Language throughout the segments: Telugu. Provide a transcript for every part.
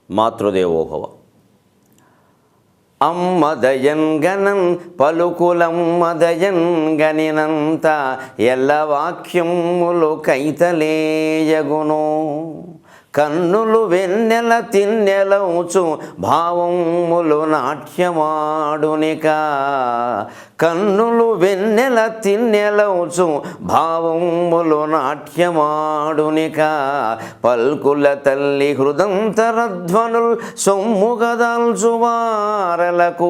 మాతృదేవోభవ. అమ్మదయన్ గణన్ పలుకులమ్మదయన్ గనినంత ఎల్లవాక్యములు కైతలేయగును. కన్నులు వెన్నెల తిన్నెలవుచు భావములు నాట్యమాడునిక. కన్నులు వెన్నెల తిన్నెలవుచు భావములు నాట్యమాడునిక. పల్కుల తల్లి హృదంతరధ్వనుల్ సొమ్ముగదాల్చువారలకు.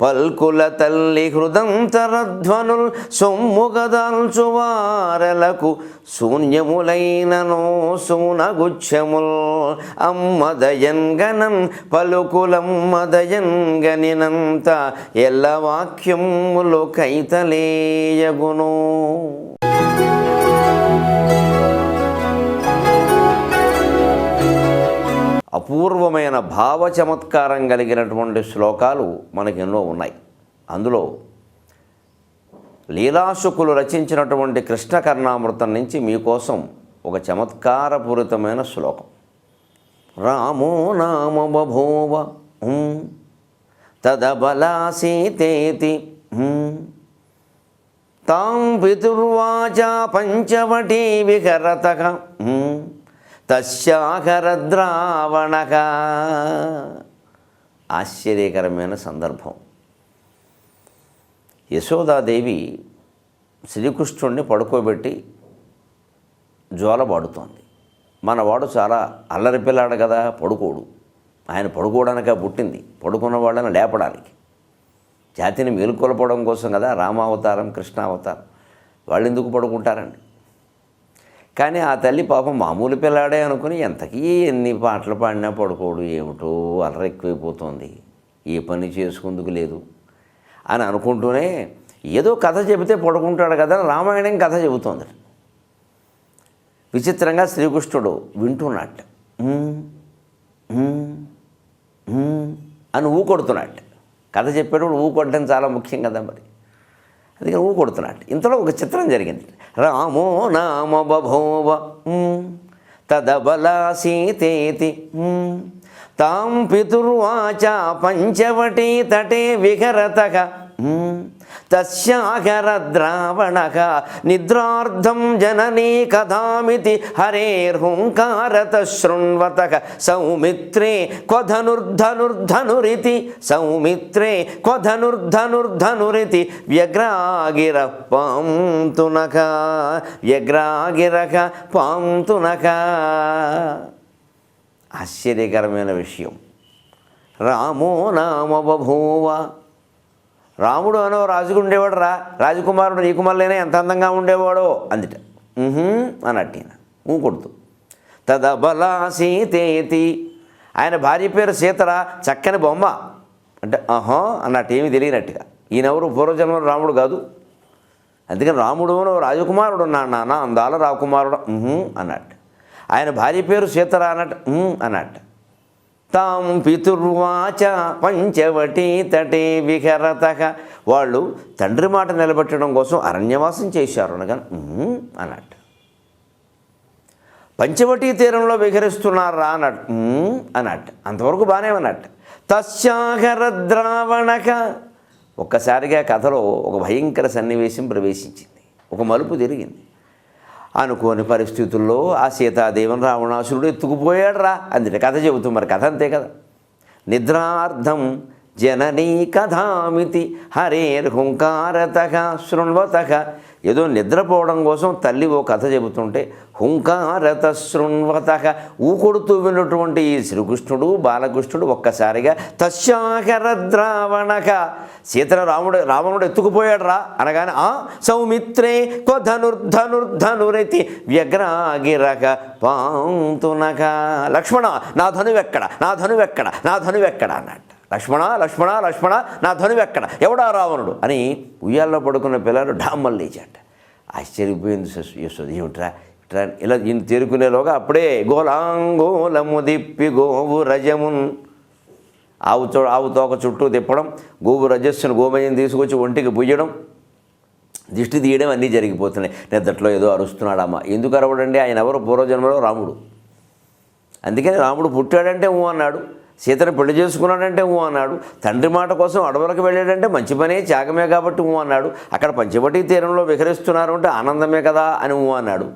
పల్కుల తల్లి హృదంతరధ్వనుల్ సొమ్ముగదాల్చువారలకు. శూన్యములైనను సూనగుచ్ఛముల్ అమ్మదయన్ గణన్ పలుకులమ్మదయన్ గనినంత ఎల్లవాక్యములు కైతలేయగును. అపూర్వమైన భావ చమత్కారం కలిగినటువంటి శ్లోకాలు మనకెన్నో ఉన్నాయి. అందులో లీలాశుకులు రచించినటువంటి కృష్ణకర్ణామృతం నుంచి మీకోసం ఒక చమత్కారపూరితమైన శ్లోకం. రామో నామ బభూవ తదబలాసీతేతి తాం పితుర్వాచా పంచవటీ విహరతః తస్యాహరద్రావణః. ఆశ్చర్యకరమైన సందర్భం. యశోదాదేవి శ్రీకృష్ణుడిని పడుకోబెట్టి జోలబాడుతోంది. మనవాడు చాలా అల్లరి పిల్లాడు కదా, పడుకోడు. ఆయన పడుకోవడానిక పుట్టింది, పడుకున్న వాళ్ళని లేపడానికి, జాతిని మేలుకొల్పడం కోసం కదా రామావతారం కృష్ణావతారం. వాళ్ళు ఎందుకు పడుకుంటారండి? కానీ ఆ తల్లి పాపం మామూలు పిల్లాడే అనుకుని ఎంతకీ ఎన్ని పాటలు పాడినా పడుకోడు. ఏమిటో అల్లరి ఎక్కువైపోతుంది, ఏ పని చేసుకుందుకు లేదు అని అనుకుంటూనే ఏదో కథ చెబితే పడుకుంటాడు కదా, రామాయణం కథ చెబుతోంది. విచిత్రంగా శ్రీకృష్ణుడు వింటున్నట్టు అని ఊకొడుతున్నట్టు. కథ చెప్పేటప్పుడు ఊకొట్టడం చాలా ముఖ్యం కదా మరి, అందుకని ఊకొడుతున్నట్టు. ఇంతలో ఒక చిత్రం జరిగింది. రామో నామ బభూవ తదబలాసీతేతి తాం పితుర్వాచా పంచవటీ తటే విహరతః తస్యాహరద్రావణః నిద్రార్థం జననీ కథామితి హరేర్హుంకారత శృణ్వతః సౌమిత్రే క్వధనుర్ధనుర్ధనురితి సౌమిత్రే క్వధనుర్ధనుర్ధనురితి వ్యగ్రాగిర పాంతునః వ్యగ్రాగిరః పాంతునః. ఆశ్చర్యకరమైన విషయం. రామో నామ బభూవ. రాముడు అనో రాజుకు ఉండేవాడు రా, రాజకుమారుడు నీ కుమారులైనా ఎంత అందంగా ఉండేవాడో అందిట అన్నట్టు కొడుతూ. తదబలాసీతేతి. ఆయన భార్య పేరు సీతరా, చక్కని బొమ్మ అంటే అన్నట్టు ఏమీ తెలియనట్టుగా. ఈయనెవరు పూర్వజన్మలో రాముడు కాదు, అందుకని రాముడు రాజకుమారుడు ఉన్నాడు నాన్న, అందాల రాకుమారుడు అన్నట్టు. ఆయన భార్య పేరు సీతరా అన్నట్టు అన్నట్టు. తాం పితుర్వాచ పంచవటీ తటే విహరతః. వాళ్ళు తండ్రి మాట నిలబెట్టడం కోసం అరణ్యవాసం చేశారు అనగా అన్నట్టు. పంచవటీ తీరంలో విహరిస్తున్నారా అన్నట్టు అన్నట్టు. అంతవరకు బాగానే అన్నట్టు. తస్యాహరద్రావణః. ఒక్కసారిగా కథలో ఒక భయంకర సన్నివేశం ప్రవేశించింది, ఒక మలుపు తిరిగింది. అనుకోని పరిస్థితుల్లో ఆ సీతాదేవిని రావణాసురుడు ఎత్తుకుపోయాడు రా అందుకే కథ చెబుతూ. మరి కథ అంతే కదా. నిద్రార్థం జననీ కథామితి హరేర్హుంకారతః శృణ్వతః. ఏదో నిద్రపోవడం కోసం తల్లి ఓ కథ చెబుతుంటే హుంకారత శృణ్వతః ఊకొడుతూ విన్నటువంటి ఈ శ్రీకృష్ణుడు బాలకృష్ణుడు ఒక్కసారిగా తస్యాహరద్రావణః సీతను రావణుడు ఎత్తుకుపోయాడు రా అనగానే సౌమిత్రే క్వధనుర్ధనుర్ధనురితి వ్యగ్రాగిరక పాంతునక. లక్ష్మణ నా ధనువెక్కడ, నా ధనువెక్కడ, నా ధనువెక్కడ అన్నట్టు. లక్ష్మణ లక్ష్మణ లక్ష్మణ నా ధనువెక్కడ, ఎవడా రావణుడు అని ఉయ్యాల్లో పడుకున్న పిల్లలు డామ్మలు లేచాట. ఆశ్చర్యపోయింది యశోద. ఏమిట్రా ఇట్రా ఇలా ఈయన తేరుకునేలోగా అప్పుడే గోలాంగోలము దిప్పి గోవు రజమున్ ఆవు తోక చుట్టూ తిప్పడం, గోవు రజస్సును గోమయం తీసుకొచ్చి ఒంటికి బుయ్యడం, దిష్టి తీయడం అన్నీ జరిగిపోతున్నాయి. నిద్దట్లో ఏదో అరుస్తున్నాడమ్మ. ఎందుకు అరవడండి? ఆయన ఎవరు పూర్వజన్మలో రాముడు. అందుకని రాముడు పుట్టాడంటే ఊ అన్నాడు, సీతను పెళ్లి చేసుకున్నాడంటే ఊ అన్నాడు, తండ్రి మాట కోసం అడవులకు వెళ్ళాడంటే మంచి పనే త్యాగమే కాబట్టి ఊ అన్నాడు, అక్కడ పంచవటి తీరంలో విహరిస్తున్నారు అంటే ఆనందమే కదా అని ఊ అన్నాడు.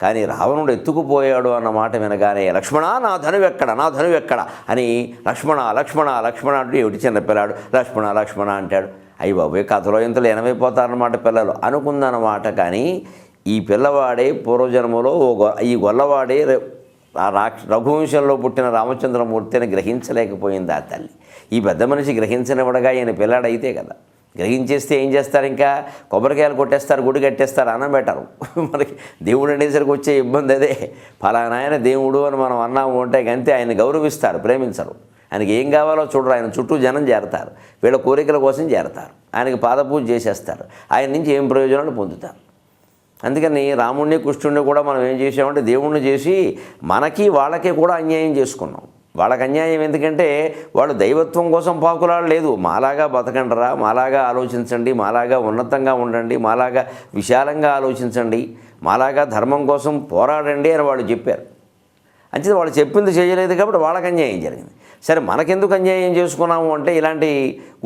కానీ రావణుడు ఎత్తుకుపోయాడు అన్న మాట వినగానే లక్ష్మణ నా ధనువెక్కడ, నా ధనువెక్కడ అని లక్ష్మణ లక్ష్మణ లక్ష్మణ అంటూ ఏమిటి చిన్న పిల్లాడు లక్ష్మణ లక్ష్మణ అంటాడు. అయ్యి బాబోయే, కథలో ఇంతలో ఎనమైపోతారన్నమాట పిల్లలు అనుకుందన్నమాట. కానీ ఈ పిల్లవాడే పూర్వజన్మలో ఈ గొల్లవాడే రఘువంశంలో పుట్టిన రామచంద్రమూర్తిని గ్రహించలేకపోయింది ఆ తల్లి. ఈ పెద్ద మనిషి గ్రహించనివ్వడగా ఈయన పిల్లాడైతే కదా, గ్రహించేస్తే ఏం చేస్తారు, ఇంకా కొబ్బరికాయలు కొట్టేస్తారు, గుడి కట్టేస్తారు, అన్నం పెట్టరు. మనకి దేవుడు అనేసరికి వచ్చే ఇబ్బంది అదే. ఫలానా ఆయన దేవుడు అని మనం అన్నాము అంటే అంతే, ఆయన గౌరవిస్తారు, ప్రేమించరు. ఆయనకి ఏం కావాలో చూడరు, ఆయన చుట్టూ జనం చేరతారు, వీళ్ళ కోరికల కోసం చేరతారు, ఆయనకి పాదపూజ చేసేస్తారు, ఆయన నుంచి ఏం ప్రయోజనాలు పొందుతారు. అందుకని రాముణ్ణి కృష్ణుడిని కూడా మనం ఏం చేసామంటే దేవుణ్ణి చేసి మనకి వాళ్ళకి కూడా అన్యాయం చేసుకున్నాం. వాళ్ళకి అన్యాయం ఎందుకంటే వాళ్ళు దైవత్వం కోసం పాకులాడలేదు. మాలాగా బతకండరా, మాలాగా ఆలోచించండి, మాలాగా ఉన్నతంగా ఉండండి, మాలాగా విశాలంగా ఆలోచించండి, మాలాగా ధర్మం కోసం పోరాడండి అని వాళ్ళు చెప్పారు. అంతే, వాళ్ళు చెప్పింది చేయలేదు కాబట్టి వాళ్ళకి అన్యాయం జరిగింది. సరే, మనకెందుకు అన్యాయం చేసుకున్నాము అంటే ఇలాంటి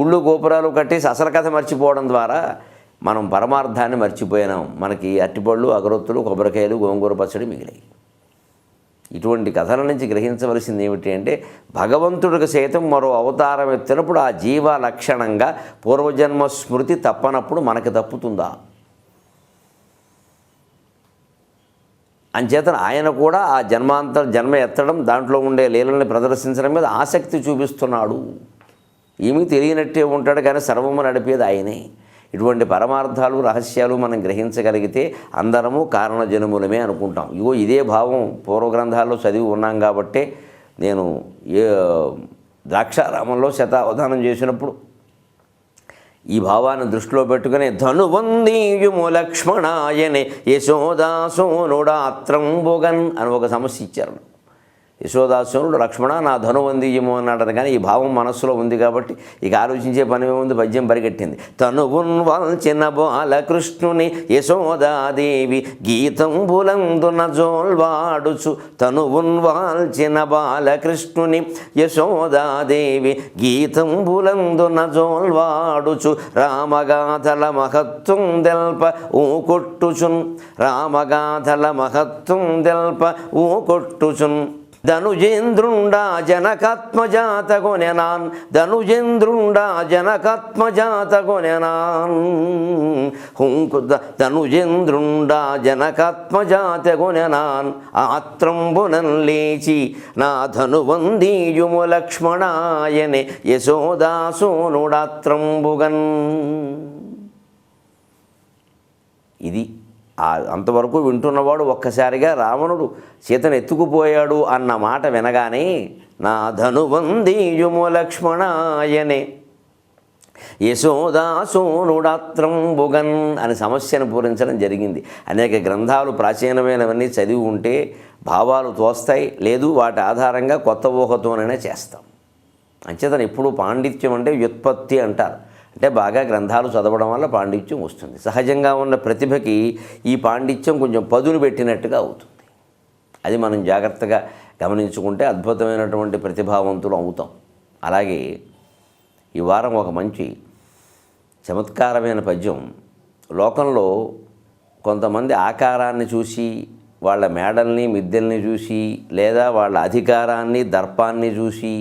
గుళ్ళు గోపురాలు కట్టేసి అసలు కథ మర్చిపోవడం ద్వారా మనం పరమార్థాన్ని మర్చిపోయినాం. మనకి అట్టిపళ్ళు, అగరొత్తులు, కొబ్బరికాయలు, గోంగూర పచ్చడి మిగిలాయి. ఇటువంటి కథల నుంచి గ్రహించవలసింది ఏమిటి అంటే భగవంతుడికి సైతం మరో అవతారం ఎత్తినప్పుడు ఆ జీవ లక్షణంగా పూర్వజన్మ స్మృతి తప్పనప్పుడు మనకి తప్పుతుందా? అంచేతన ఆయన కూడా ఆ జన్మ ఎత్తడం, దాంట్లో ఉండే లీలల్ని ప్రదర్శించడం మీద ఆసక్తి చూపిస్తున్నాడు. ఏమీ తెలియనట్టే ఉంటాడు, కానీ సర్వము నడిపేది ఆయనే. ఇటువంటి పరమార్థాలు, రహస్యాలు మనం గ్రహించగలిగితే అందరము కారణజనములమే అనుకుంటాం. ఇదే భావం పూర్వగ్రంథాల్లో చదివి ఉన్నాం కాబట్టే నేను ద్రాక్షారామంలో శతావధానం చేసినప్పుడు ఈ భావాన్ని దృష్టిలో పెట్టుకుని ధనువందీయుము లక్ష్మణాయనే యశోదాసోనుడాత్రంబుగన్ అని ఒక సమస్య ఇచ్చారు. యశోదాసోనుడు లక్ష్మణ నా ధనువందీయము అన్నాడు. కానీ ఈ భావం మనస్సులో ఉంది కాబట్టి ఇక ఆలోచించే పని ఏముంది, పద్యం పరిగెట్టింది. తనువున్ వాల్చిన బాలకృష్ణుని యశోదాదేవి గీతంబులందున జోల్వాడుచు, తనువున్ వాల్చిన బాలకృష్ణుని యశోదాదేవి గీతంబులందున జోల్వాడుచు, రామగాథల మహత్వం దెల్ప ఊకొట్టుచున్, రామగాథల మహత్వం దెల్ప ఊకొట్టుచున్, ధనుజేంద్రుండా జనకాత్మజాతగొనెనాన్, ధనుజేంద్రుండా జనకాత్మజాతగొనెనాన్, ధనుజేంద్రుండా జనకాత్మజాతగొనెనాన్, ఆత్రంబునన్ లేచి నా ధనువందీయుము లక్ష్మణాయనే యశోదాసోనుడాత్రంబుగన్. ఇది అంతవరకు వింటున్నవాడు ఒక్కసారిగా రావణుడు సీతను ఎత్తుకుపోయాడు అన్న మాట వినగానే నా ధనువందీయుము లక్ష్మణాయనే యశోదాసోనుడాత్రంబుగన్ అని సమస్యను పూరించడం జరిగింది. అనేక గ్రంథాలు ప్రాచీనమైనవన్నీ చదివి ఉంటే భావాలు తోస్తాయి, లేదు వాటి ఆధారంగా కొత్త ఊహతోనైనా చేస్తాం. అంచేతను ఎప్పుడు పాండిత్యం అంటే వ్యుత్పత్తి అంటారు. అంటే బాగా గ్రంథాలు చదవడం వల్ల పాండిత్యం వస్తుంది. సహజంగా ఉన్న ప్రతిభకి ఈ పాండిత్యం కొంచెం పదును పెట్టినట్టుగా అవుతుంది. అది మనం జాగ్రత్తగా గమనించుకుంటే అద్భుతమైనటువంటి ప్రతిభావంతులు అవుతాం. అలాగే ఈ వారం ఒక మంచి చమత్కారమైన పద్యం. లోకంలో కొంతమంది ఆకారాన్ని చూసి, వాళ్ళ మేడల్ని మిద్దెల్ని చూసి, లేదా వాళ్ళ అధికారాన్ని దర్పాన్ని చూసి,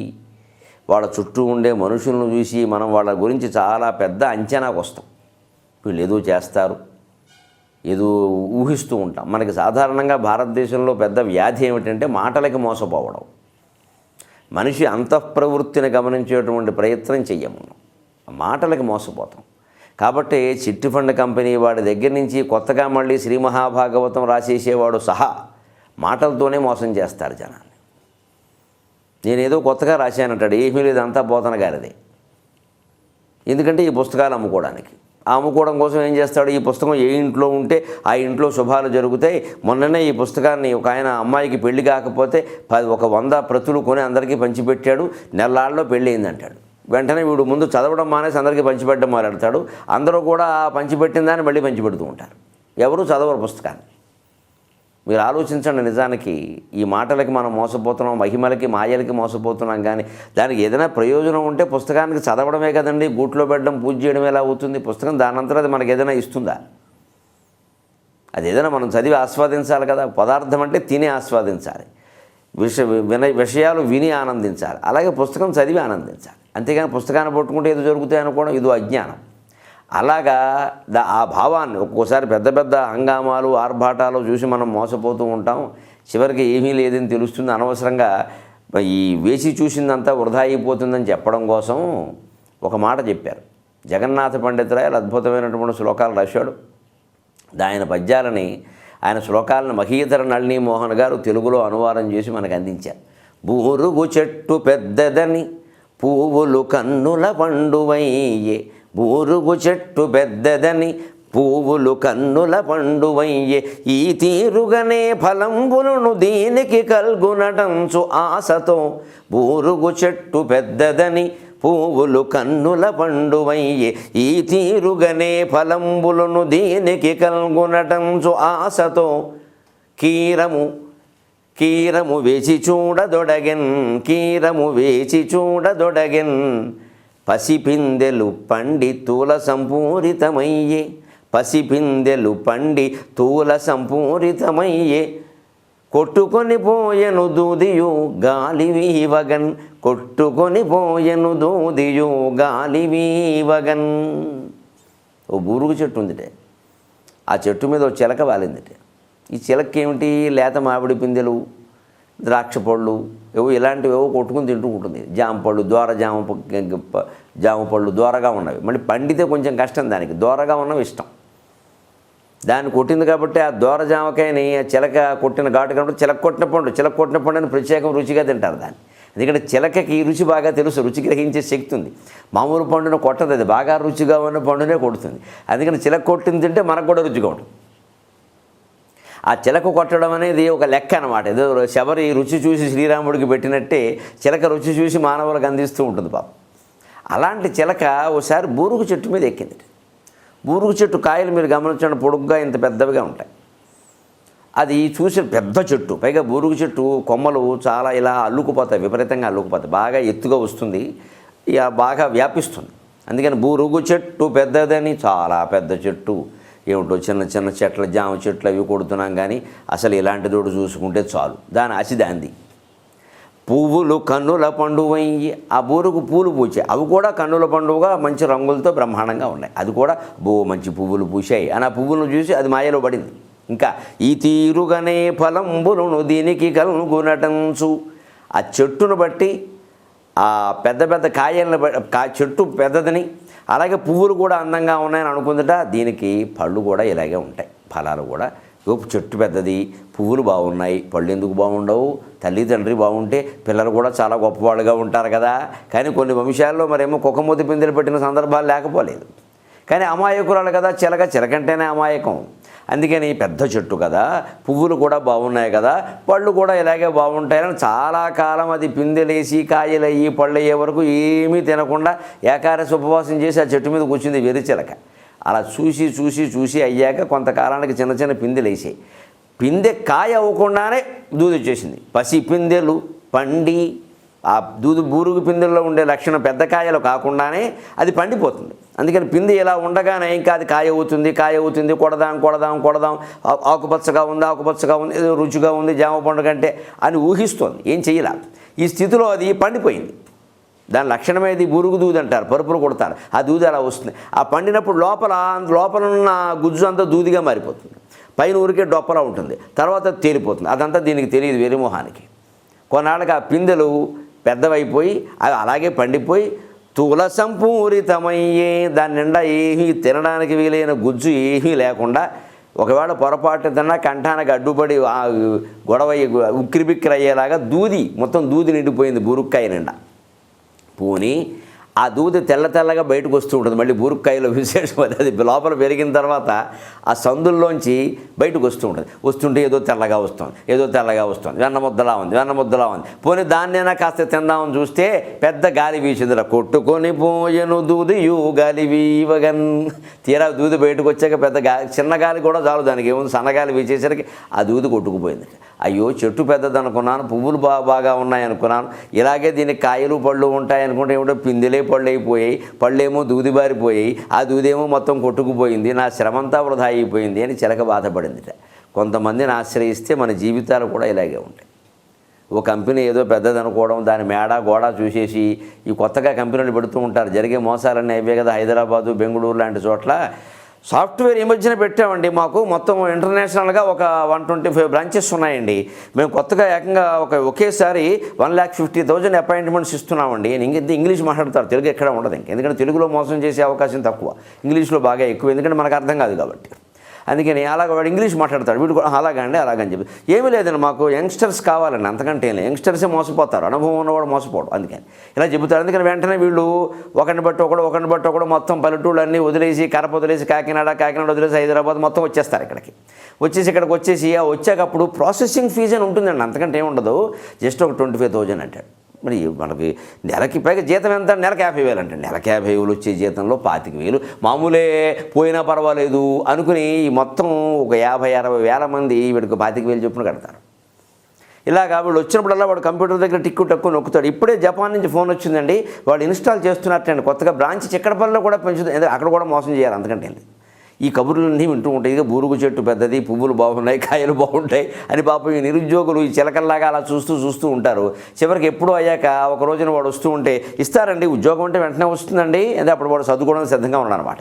వాళ్ళ చుట్టూ ఉండే మనుషులను చూసి మనం వాళ్ళ గురించి చాలా పెద్ద అంచనాకు వస్తాం. వీళ్ళు ఏదో చేస్తారు, ఏదో ఊహిస్తూ ఉంటాం. మనకి సాధారణంగా భారతదేశంలో పెద్ద వ్యాధి ఏమిటంటే మాటలకి మోసపోవడం. మనిషి అంతఃప్రవృత్తిని గమనించేటువంటి ప్రయత్నం చెయ్యము, మాటలకి మోసపోతాం. కాబట్టి చిట్టి ఫండ్ కంపెనీ వాడి దగ్గర నుంచి కొత్తగా మళ్ళీ శ్రీ మహాభాగవతం రాసేసేవాడు సహా మాటలతోనే మోసం చేస్తాడు జనాన్ని. నేనేదో కొత్తగా రాశానంటాడు, ఏమీ లేదు, అంతా పోతన గారిదే. ఎందుకంటే ఈ పుస్తకాలు అమ్ముకోవడానికి. అమ్ముకోవడం కోసం ఏం చేస్తాడు, ఈ పుస్తకం ఏ ఇంట్లో ఉంటే ఆ ఇంట్లో శుభాలు జరుగుతాయి. మొన్ననే ఈ పుస్తకాన్ని ఒక ఆయన అమ్మాయికి పెళ్లి కాకపోతే 100 ప్రతులు కొని అందరికీ పంచిపెట్టాడు, నెల్లాళ్ళలో పెళ్ళి అయిందంటాడు. వెంటనే వీడు ముందు చదవడం మానేసి అందరికీ పంచిపెట్టడం మాట్లాడతాడు. అందరూ కూడా పంచిపెట్టిన దాన్ని మళ్ళీ పంచిపెడుతూ ఉంటారు. ఎవరు చదవరు పుస్తకాన్ని. మీరు ఆలోచించండి. నిజానికి ఈ మాటలకి మనం మోసపోతున్నాం, మహిమలకి మాయలకి మోసపోతున్నాం. కానీ దానికి ఏదైనా ప్రయోజనం ఉంటే పుస్తకానికి చదవడమే కదండి. గూట్లో పెట్టడం, పూజ చేయడం ఎలా అవుతుంది? పుస్తకం దానంతరం అది మనకు ఏదైనా ఇస్తుందా? అది ఏదైనా మనం చదివి ఆస్వాదించాలి కదా. పదార్థం అంటే తిని ఆస్వాదించాలి, విషయాలు విని ఆనందించాలి. అలాగే పుస్తకం చదివి ఆనందించాలి. అంతేగాని పుస్తకాన్ని పట్టుకుంటే ఏదో జరుగుతాయి అనుకోవడం ఇదో అజ్ఞానం. అలాగా ఆ భావాన్ని ఒక్కోసారి పెద్ద పెద్ద హంగామాలు, ఆర్భాటాలు చూసి మనం మోసపోతూ ఉంటాం. చివరికి ఏమీ లేదని తెలుస్తుంది. అనవసరంగా ఈ వేసి చూసిందంతా వృధా అయిపోతుందని చెప్పడం కోసం ఒక మాట చెప్పారు. జగన్నాథ పండితురాయలు అద్భుతమైనటువంటి శ్లోకాలు రాశాడు. ఆయన పద్యాలని, ఆయన శ్లోకాలను మహీధర నళిని మోహన్ గారు తెలుగులో అనువాదం చేసి మనకు అందించారు. బూరుగు చెట్టు పెద్దదని పువ్వులు కన్నుల పండువయ్యే, బూరుగు చెట్టు పెద్దదని పువ్వులు కన్నుల పండువయ్యే, ఈ తీరుగనే ఫలంబులను దీనికి కల్గునటంచు ఆశతో, బూరుగు చెట్టు పెద్దదని పువ్వులు కన్నుల పండువయ్యే, ఈ తీరుగనే ఫలంబులను దీనికి కల్గునటంచు ఆశతో, కీరము వేచి చూడదొడగెన్, కీరము వేచి చూడదొడగెన్, పసిపిందెలు పండి తూల సంపూరితమయ్యే, పసిపిందెలు పండి తూల సంపూరితమయ్యే, కొట్టుకొని పోయెను దూదియు గాలి వీవగన్, కొట్టుకొని పోయెను దూదియు గాలి వీవగన్. ఓ బూరుగు చెట్టు ఉందిటే, ఆ చెట్టు మీద ఓ చిలక వాలిందిటే. ఈ చిలక ఏమిటి? లేత మామిడి పిందెలు, ద్రాక్ష పళ్ళు, ఏవో ఇలాంటివేవో కొట్టుకుని తింటూ ఉంటుంది. జామ పళ్ళు, జామ పళ్ళు దూరగా ఉన్నవి. మళ్ళీ పండితే కొంచెం కష్టం, దానికి దూరగా ఉన్నవి ఇష్టం. దాన్ని కొట్టింది కాబట్టి ఆ దూర జామకాయని ఆ చిలక కొట్టిన ఘాటు కాబట్టి చిలక కొట్టిన పండు అని ప్రత్యేకం రుచిగా తింటారు దాన్ని. ఎందుకంటే చిలకకి ఈ రుచి బాగా తెలుసు, రుచి గ్రహించే శక్తి ఉంది. మామూలు పండును కొట్టదు, అది బాగా రుచిగా ఉన్న పండునే కొడుతుంది. అందుకని చిలక కొట్టింది తింటే మనకు కూడా రుచిగా ఉంటుంది. ఆ చిలక కొట్టడం అనేది ఒక లెక్క అన్నమాట. ఏదో శబరి రుచి చూసి శ్రీరాముడికి పెట్టినట్టే చిలక రుచి చూసి మానవులకు అందిస్తూ ఉంటుంది పాపం. అలాంటి చిలక ఓసారి బూరుగు చెట్టు మీద ఎక్కింది. బూరుగు చెట్టు కాయలు మీరు గమనించండి, పొడుగ్గా ఇంత పెద్దవిగా ఉంటాయి. అది చూసి పెద్ద చెట్టు, పైగా బూరుగు చెట్టు కొమ్మలు చాలా ఇలా అల్లుకుపోతాయి, విపరీతంగా అల్లుకుపోతాయి. బాగా ఎత్తుగా వస్తుంది, ఇక బాగా వ్యాపిస్తుంది. అందుకని బూరుగు చెట్టు పెద్దదని, చాలా పెద్ద చెట్టు. ఏమిటో చిన్న చిన్న చెట్ల, జామ చెట్లు అవి కొడుతున్నాం, కానీ అసలు ఇలాంటి తోడు చూసుకుంటే చాలు. దాని ఆశ దాంది. పువ్వులు కన్నుల పండువయ్యి, ఆ బూరుగు పూలు పూచాయి. అవి కూడా కన్నుల పండుగగా మంచి రంగులతో బ్రహ్మాండంగా ఉన్నాయి. అది కూడా మంచి పువ్వులు పూసాయి అని ఆ పువ్వులను చూసి అది మాయలో పడింది. ఇంకా ఈ తీరుగానే ఫలంబులను దీనికి కలుగునటంచు, ఆ చెట్టును బట్టి, ఆ పెద్ద పెద్ద కాయలను చెట్టు పెద్దదని, అలాగే పువ్వులు కూడా అందంగా ఉన్నాయని అనుకుందట. దీనికి పళ్ళు కూడా ఇలాగే ఉంటాయి, ఫలాలు కూడా. చెట్టు పెద్దది, పువ్వులు బాగున్నాయి, పళ్ళు ఎందుకు బాగుండవు? తల్లి తండ్రి బాగుంటే పిల్లలు కూడా చాలా గొప్పవాళ్ళుగా ఉంటారు కదా. కానీ కొన్ని వంశాల్లో మరేమో కుక్కమూతి పిందెలు పెట్టిన సందర్భాలు లేకపోలేదు. కానీ అమాయకురాలు కదా చిలక, చిలకంటేనే అమాయకం. అందుకని పెద్ద చెట్టు కదా, పువ్వులు కూడా బాగున్నాయి కదా, పళ్ళు కూడా ఇలాగే బాగుంటాయని చాలా కాలం అది పిందెలేసి కాయలయ్యి పళ్ళయ్యే వరకు ఏమీ తినకుండా ఏకాదశి ఉపవాసం చేసి ఆ చెట్టు మీద కూర్చుంది వెర్రి చిలక. అలా చూసి చూసి చూసి అయ్యాక కొంతకాలానికి చిన్న చిన్న పిందెలు వేసాయి. పిందె కాయ అవ్వకుండానే దూది వచ్చేసింది. పసి పిందెలు పండి, ఆ బూరుగు పిందెల్లో ఉండే లక్షణం పెద్ద కాయలు కాకుండానే అది పండిపోతుంది. అందుకని పిందె ఇలా ఉండగానే ఇంకా అది కాయ అవుతుంది, కొడదాం, ఆకుపచ్చగా ఉంది, ఏదో రుచిగా ఉంది జామ పండు కంటే అని ఊహిస్తోంది. ఏం చెయ్యాల? ఈ స్థితిలో అది పండిపోయింది. దాని లక్షణమేది బూరుగు దూది అంటారు, పరుపులు కొడతారు. ఆ దూది అలా వస్తుంది. ఆ పండినప్పుడు లోపల ఉన్న గుజ్జు అంతా దూదిగా మారిపోతుంది. పైన ఊరికే డొప్పలా ఉంటుంది, తర్వాత తేలిపోతుంది. అదంతా దీనికి తెలియదు, వెరిమోహానికి. కొన్నాళ్ళకి ఆ పిందెలు పెద్దవైపోయి అవి అలాగే పండిపోయి తుల సంపూరితమయ్యే, దాని నిండా ఏమీ తినడానికి వీలైన గుజ్జు ఏమీ లేకుండా, ఒకవేళ పొరపాటు తిన్నా కంఠానికి అడ్డుపడి గొడవ ఉక్కిరిబిక్కిరి అయ్యేలాగా మొత్తం దూది నిండిపోయింది బురుక్కాయ నిండా. పోనీ ఆ దూది తెల్ల తెల్లగా బయటకు వస్తూ ఉంటుంది. మళ్ళీ బూరుకాయలో విశేషం అది లోపల పెరిగిన తర్వాత ఆ సందుల్లోంచి బయటకు వస్తూ ఉంటుంది. వస్తుంటే ఏదో తెల్లగా వస్తుంది, వెన్నముద్దలా ఉంది. పోనీ దాన్నైనా కాస్త తిందామని చూస్తే పెద్ద గాలి వీసిందిరా, కొట్టుకొని పోయెను దూదియు గాలి వీవగన్. తీరా దూది బయటకు వచ్చాక చిన్న గాలి కూడా చాలు, దానికి ఏముంది, సన్నగాలి వీచేసరికి ఆ దూది కొట్టుకుపోయింది. అయ్యో చెట్టు పెద్దది అనుకున్నాను, పువ్వులు బాగా ఉన్నాయనుకున్నాను, ఇలాగే దీనికి కాయలు పళ్ళు ఉంటాయనుకుంటే ఏమిటో పిందెలే పళ్ళు అయిపోయాయి, పళ్ళేమో దూదిబారిపోయాయి, ఆ దూదేమో మొత్తం కొట్టుకుపోయింది, నా శ్రమంతా వృధా అయిపోయింది అని చిలక బాధపడిందిట. కొంతమందిని ఆశ్రయిస్తే మన జీవితాలు కూడా ఇలాగే ఉంటాయి. ఓ కంపెనీ ఏదో పెద్దది అనుకోవడం, దాని మేడ గోడ చూసేసి ఈ కొత్తగా కంపెనీలు పెడుతూ ఉంటారు. జరిగే మోసాలన్నీ అవే కదా. హైదరాబాదు, బెంగళూరు లాంటి చోట్ల సాఫ్ట్వేర్ ఈ మధ్యన పెట్టామండి, మాకు మొత్తం ఇంటర్నేషనల్గా ఒక 125 బ్రాంచెస్ ఉన్నాయండి, మేము కొత్తగా ఏకంగా ఒకేసారి 1,50,000 అపాయింట్మెంట్స్ ఇస్తున్నామండి. ఇంగ్లీష్ మాట్లాడతారు, తెలుగు ఎక్కడ ఉండదు. ఎందుకంటే తెలుగులో మోసం చేసే అవకాశం తక్కువ, ఇంగ్లీష్లో బాగా ఎక్కువ, ఎందుకంటే మనకు అర్థం కాదు కాబట్టి. అందుకని అలాగ వాడు ఇంగ్లీష్ మాట్లాడతాడు, వీడు కూడా అలాగండి చెప్పి ఏమీ లేదండి, మాకు యంగ్స్టర్స్ కావాలండి, అంతకంటే ఏం లేదు, యంగ్స్టర్సే మోసపోతారు, అనుభవం ఉన్నవాడు మోసపోవడం, అందుకని ఇలా చెబుతారు. అందుకని వెంటనే వీళ్ళు ఒకరిని బట్టి ఒకడు మొత్తం పల్లెటూళ్ళు అన్నీ వదిలేసి, కరప వదిలేసి, కాకినాడ వదిలేసి హైదరాబాద్ మొత్తం వచ్చేస్తారు. ఇక్కడికి వచ్చాకప్పుడు ప్రాసెసింగ్ ఫీజు అని ఉంటుందండి, అంతకంటే ఏముండదు, జస్ట్ ఒక 25,000 అంటాడు. మరి మనకి నెలకి పైగా జీతం ఎంత, నెలకు 50,000 అంటే నెలకి 50,000 వచ్చే జీతంలో 25,000 మామూలే పోయినా పర్వాలేదు అనుకుని మొత్తం ఒక 50-60 వేల మంది వీడికి 25,000 చొప్పున కడతారు. ఇలాగా వీళ్ళు వచ్చినప్పుడల్లా వాడు కంప్యూటర్ దగ్గర టక్కు నొక్కుతాడు. ఇప్పుడే జపాన్ నుంచి ఫోన్ వచ్చిందండి, వాడు ఇన్స్టాల్ చేస్తున్నట్టండి కొత్తగా బ్రాంచ్ చిక్కడపల్లిలో కూడా పెంచుతుంది, అక్కడ కూడా మోసం చేయాలి, అంతకంటే ఈ కబుర్లన్నీ వింటూ ఉంటాయి. ఇక బూరుగు చెట్టు పెద్దది, పువ్వులు బాగున్నాయి, కాయలు బాగుంటాయి అని పాపం ఈ నిరుద్యోగులు ఈ చిలకల్లాగా అలా చూస్తూ ఉంటారు. చివరికి ఎప్పుడూ అయ్యాక ఒక రోజున వాడు వస్తూ ఉంటే, ఇస్తారండి ఉద్యోగం అంటే వెంటనే వస్తుందండి అంటే అప్పుడు వాడు చదువుకోవడానికి సిద్ధంగా ఉన్నాడు అనమాట.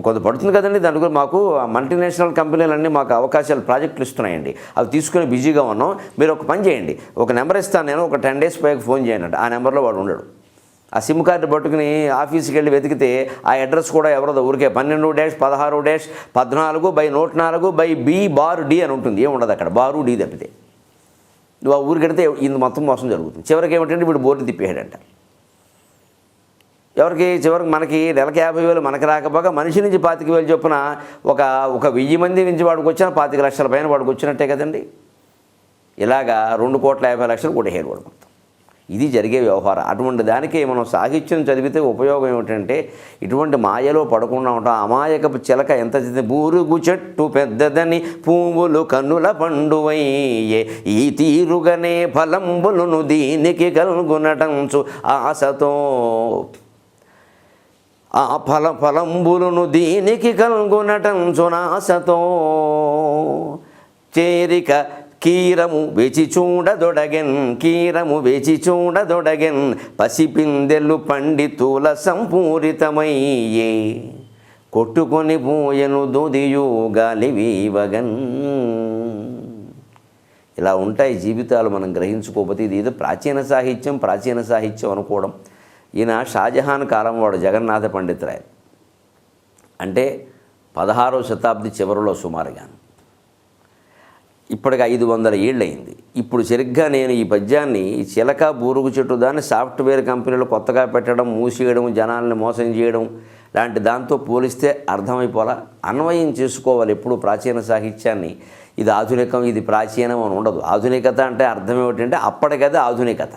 కొంత పడుతుంది కదండి, దాని గురించి మాకు మల్టీనేషనల్ కంపెనీలన్నీ మాకు అవకాశాలు ప్రాజెక్టులు ఇస్తున్నాయండి, అవి తీసుకుని బిజీగా ఉన్నాం, మీరు ఒక పని చేయండి, ఒక నెంబర్ ఇస్తాను నేను, ఒక 10 days పైకి ఫోన్ చేయండి. ఆ నెంబర్లో వాడు ఉండడు. ఆ సిమ్ కార్డు పట్టుకుని ఆఫీస్కి వెళ్ళి వెతికితే ఆ అడ్రస్ కూడా ఎవరదో ఊరికే 12-16/14/104/B/D అని ఉంటుంది, ఏముండదు అక్కడ, బారు డి తప్పితే. నువ్వు ఆ ఊరికి వెళితే ఇంత మొత్తం మోసం జరుగుతుంది. చివరికి ఏమిటంటే వీడు బోర్డు తిప్పేయాడంట. చివరికి మనకి నెలకి 50,000 మనకి రాకపోగా మనిషి నుంచి 25,000 చొప్పున ఒక 1,000 మంది నుంచి వాడికి వచ్చిన 25 లక్షల పైన వాడికి వచ్చినట్టే కదండి. ఇలాగా 2,50,00,000 కొట్టేయాడు వాడు మొత్తం. ఇది జరిగే వ్యవహారం. అటువంటి దానికి మనం సాహిత్యం చదివితే ఉపయోగం ఏమిటంటే, ఇటువంటి మాయలో పడకుండా ఉంటాం. అమాయకపు చిలక ఎంత బూరుగు చెట్టు పెద్దదని పువ్వులు కన్నుల పండువయ్యే, ఈ తీరుగనే ఫలంబులను దీనికి కల్గునటంచు ఆశతో, ఆ ఫలంబులను దీనికి కల్గునటంచు నాశతో, చేరిక కీరము వేచి చూడదొడగెన్ పసిపిందెలు పండితుల సంపూరితమయ్యే, కొట్టుకొని పోయెను దూదియు గాలి వీవగన్. ఇలా ఉంటాయి జీవితాలు మనం గ్రహించుకోకపోతే. ఇది ఏదో ప్రాచీన సాహిత్యం అనుకోవడం. ఈయన షాజహాన్ కాలం వాడు, జగన్నాథ పండితురాయ్, అంటే 16వ శతాబ్ది చివరిలో సుమారుగా. ఇప్పటికి 500 ఏళ్ళు అయింది. ఇప్పుడు సరిగ్గా నేను ఈ పద్యాన్ని, ఈ చిలక బూరుగు చెట్టు దాన్ని సాఫ్ట్వేర్ కంపెనీలు కొత్తగా పెట్టడం, మూసేయడం, జనాల్ని మోసం చేయడం లాంటి దాంతో పోలిస్తే అర్థమైపోలా. అన్వయం చేసుకోవాలి ఎప్పుడు ప్రాచీన సాహిత్యాన్ని. ఇది ఆధునికం, ఇది ప్రాచీనం అని ఉండదు. ఆధునికత అంటే అర్థం ఏమిటంటే అప్పటికదే ఆధునికత.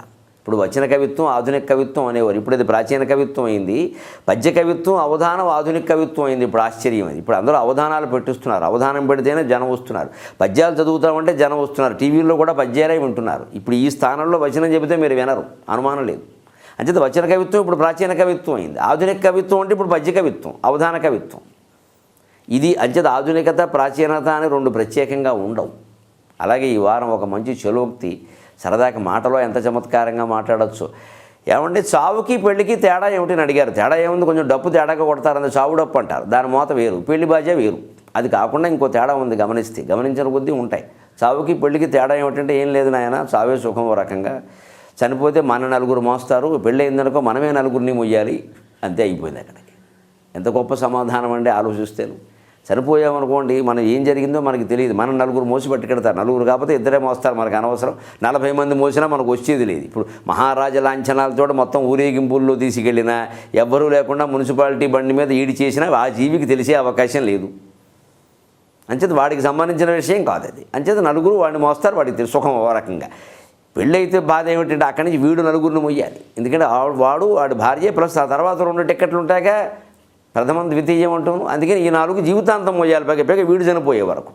ఇప్పుడు వచన కవిత్వం ఆధునిక కవిత్వం అనేవారు, ఇప్పుడు ఇది ప్రాచీన కవిత్వం అయింది. పద్య కవిత్వం అవధానం ఆధునిక కవిత్వం అయింది. ఇప్పుడు ఆశ్చర్యం అది. ఇప్పుడు అందరూ అవధానాలు పెట్టిస్తున్నారు, అవధానం పెడితేనే జనం వస్తున్నారు. పద్యాలు చదువుతామంటే జనం వస్తున్నారు, టీవీల్లో కూడా పద్యాలే వింటున్నారు. ఇప్పుడు ఈ స్థానంలో వచనం చెబితే మీరు వినరు, అనుమానం లేదు. అంచేత వచన కవిత్వం ఇప్పుడు ప్రాచీన కవిత్వం అయింది. ఆధునిక కవిత్వం అంటే ఇప్పుడు పద్య కవిత్వం, అవధాన కవిత్వం. ఇది అంచేత ఆధునికత ప్రాచీనత అని 2 ప్రత్యేకంగా ఉండవు. అలాగే ఈ వారం ఒక మంచి చలోక్తి, సరదాకి మాటలో ఎంత చమత్కారంగా మాట్లాడచ్చు. ఏమంటే చావుకి పెళ్లికి తేడా ఏమిటని అడిగారు. తేడా ఏముంది, కొంచెం డప్పు తేడాగా కొడతారు, అందులో చావు డప్పు అంటారు, దాని మోత వేరు, పెళ్లి బాజా వేరు. అది కాకుండా ఇంకో తేడా ఉంది, గమనించిన కొద్దీ ఉంటాయి. చావుకి పెళ్లికి తేడా ఏమిటంటే, ఏం లేదు నాయన, చావే సుఖం ఓ రకంగా, చనిపోతే మన 4 మోస్తారు, పెళ్ళి అయిందనుకో మనమే 4 మొయ్యాలి, అంతే అయిపోయింది అక్కడికి. ఎంత గొప్ప సమాధానం అండి ఆలోచిస్తేను. చనిపోయామనుకోండి, మనం ఏం జరిగిందో మనకి తెలియదు. మనం నలుగురు మోసి పట్టుకెడతారు, నలుగురు కాకపోతే ఇద్దరే మోస్తారు, మనకు అనవసరం. 40 మంది మోసినా మనకు వచ్చేది లేదు. ఇప్పుడు మహారాజ లాంఛనాలతో మొత్తం ఊరేగింపుల్లో తీసుకెళ్ళినా, ఎవ్వరూ లేకుండా మున్సిపాలిటీ బండి మీద ఈడి చేసినా ఆ జీవికి తెలిసే అవకాశం లేదు. అంచేత వాడికి సంబంధించిన విషయం కాదు అది. అంచేత నలుగురు వాడిని మోస్తారు, వాడికి సుఖం ఓ రకంగా. పెళ్ళైతే బాధ ఏమిటంటే అక్కడి నుంచి వీడు నలుగురిని మొయ్యాలి. ఎందుకంటే వాడి భార్య ప్లస్ ఆ తర్వాత 2 టిక్కెట్లు ఉంటాయిగా, ప్రథమం ద్వితీయం అంటాను. అందుకని ఈ 4 జీవితాంతం మొయ్యాలి, పైగా వీడు చనిపోయే వరకు.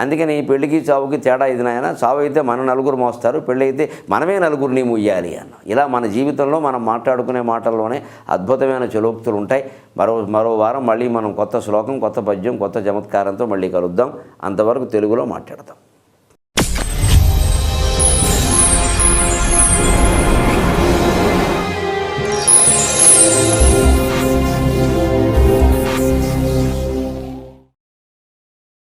అందుకని పెళ్ళికి చావుకి తేడా ఇది నాయన. చావు అయితే మన నలుగురు మోస్తారు, పెళ్ళి అయితే మనమే నలుగురిని మొయ్యాలి అన్న. ఇలా మన జీవితంలో మనం మాట్లాడుకునే మాటల్లోనే అద్భుతమైన చలోక్తులు ఉంటాయి. మరో వారం మళ్ళీ మనం కొత్త శ్లోకం, కొత్త పద్యం, కొత్త చమత్కారంతో మళ్ళీ కలుద్దాం. అంతవరకు తెలుగులో మాట్లాడతాం.